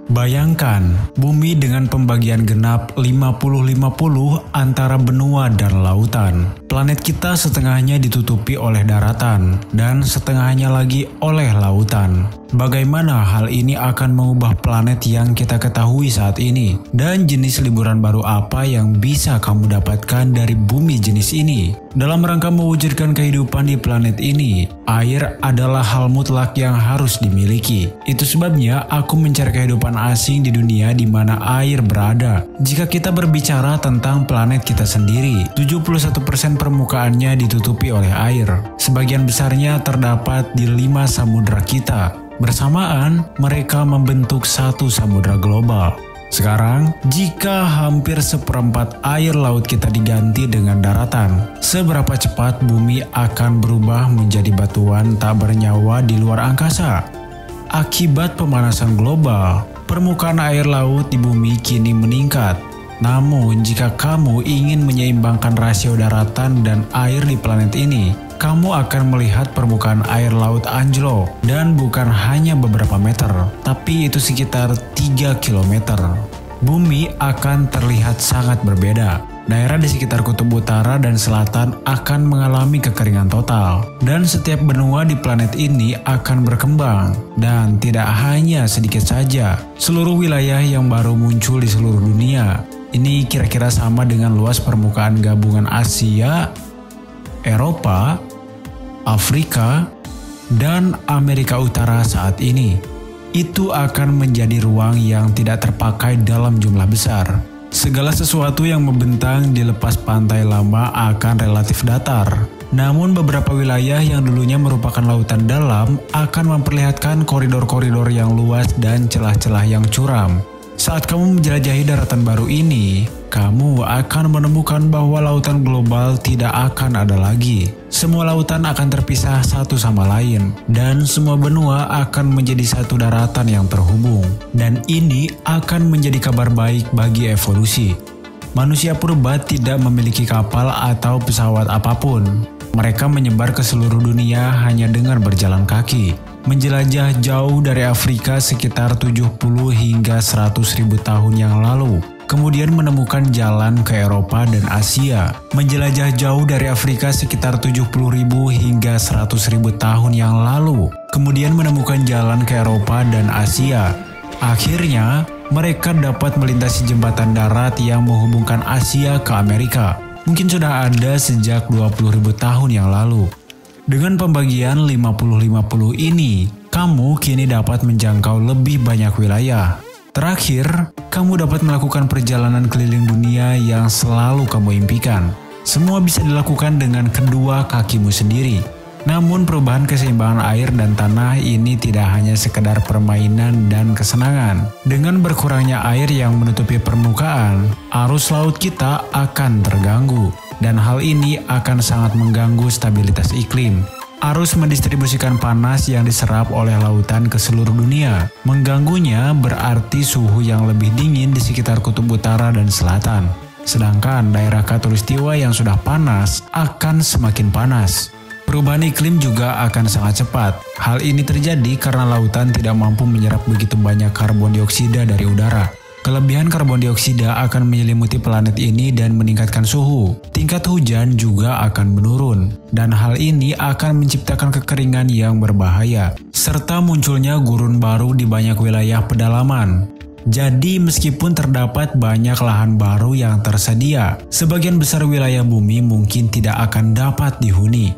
Bayangkan, bumi dengan pembagian genap 50-50 antara benua dan lautan. Planet kita setengahnya ditutupi oleh daratan dan setengahnya lagi oleh lautan. Bagaimana hal ini akan mengubah planet yang kita ketahui saat ini? Dan jenis liburan baru apa yang bisa kamu dapatkan dari bumi jenis ini? Dalam rangka mewujudkan kehidupan di planet ini, air adalah hal mutlak yang harus dimiliki. Itu sebabnya aku mencari kehidupan asing di dunia di mana air berada. Jika kita berbicara tentang planet kita sendiri, 71% permukaannya ditutupi oleh air. Sebagian besarnya terdapat di 5 samudra kita. Bersamaan, mereka membentuk satu samudra global. Sekarang, jika hampir seperempat air laut kita diganti dengan daratan, seberapa cepat bumi akan berubah menjadi batuan tak bernyawa di luar angkasa? Akibat pemanasan global, permukaan air laut di bumi kini meningkat. Namun, jika kamu ingin menyeimbangkan rasio daratan dan air di planet ini, kamu akan melihat permukaan air laut anjlok, dan bukan hanya beberapa meter, tapi itu sekitar 3 kilometer. Bumi akan terlihat sangat berbeda. Daerah di sekitar kutub utara dan selatan akan mengalami kekeringan total, dan setiap benua di planet ini akan berkembang. Dan tidak hanya sedikit saja, seluruh wilayah yang baru muncul di seluruh dunia. Ini kira-kira sama dengan luas permukaan gabungan Asia, Eropa, Afrika, dan Amerika Utara saat ini. Itu akan menjadi ruang yang tidak terpakai dalam jumlah besar. Segala sesuatu yang membentang di lepas pantai lama akan relatif datar. Namun beberapa wilayah yang dulunya merupakan lautan dalam akan memperlihatkan koridor-koridor yang luas dan celah-celah yang curam. Saat kamu menjelajahi daratan baru ini, kamu akan menemukan bahwa lautan global tidak akan ada lagi. Semua lautan akan terpisah satu sama lain, dan semua benua akan menjadi satu daratan yang terhubung. Dan ini akan menjadi kabar baik bagi evolusi. Manusia purba tidak memiliki kapal atau pesawat apapun. Mereka menyebar ke seluruh dunia hanya dengan berjalan kaki. Menjelajah jauh dari Afrika sekitar 70 hingga 100 ribu tahun yang lalu. Kemudian menemukan jalan ke Eropa dan Asia. Menjelajah jauh dari Afrika sekitar 70 ribu hingga 100 ribu tahun yang lalu. Kemudian menemukan jalan ke Eropa dan Asia. Akhirnya, mereka dapat melintasi jembatan darat yang menghubungkan Asia ke Amerika. Mungkin sudah ada sejak 20 ribu tahun yang lalu. Dengan pembagian 50-50 ini, kamu kini dapat menjangkau lebih banyak wilayah. Terakhir, kamu dapat melakukan perjalanan keliling dunia yang selalu kamu impikan. Semua bisa dilakukan dengan kedua kakimu sendiri. Namun perubahan keseimbangan air dan tanah ini tidak hanya sekedar permainan dan kesenangan. Dengan berkurangnya air yang menutupi permukaan, arus laut kita akan terganggu. Dan hal ini akan sangat mengganggu stabilitas iklim. Arus mendistribusikan panas yang diserap oleh lautan ke seluruh dunia. Mengganggunya berarti suhu yang lebih dingin di sekitar kutub utara dan selatan. Sedangkan daerah khatulistiwa yang sudah panas akan semakin panas. Perubahan iklim juga akan sangat cepat. Hal ini terjadi karena lautan tidak mampu menyerap begitu banyak karbon dioksida dari udara. Kelebihan karbon dioksida akan menyelimuti planet ini dan meningkatkan suhu. Tingkat hujan juga akan menurun, dan hal ini akan menciptakan kekeringan yang berbahaya, serta munculnya gurun baru di banyak wilayah pedalaman. Jadi meskipun terdapat banyak lahan baru yang tersedia, sebagian besar wilayah bumi mungkin tidak akan dapat dihuni.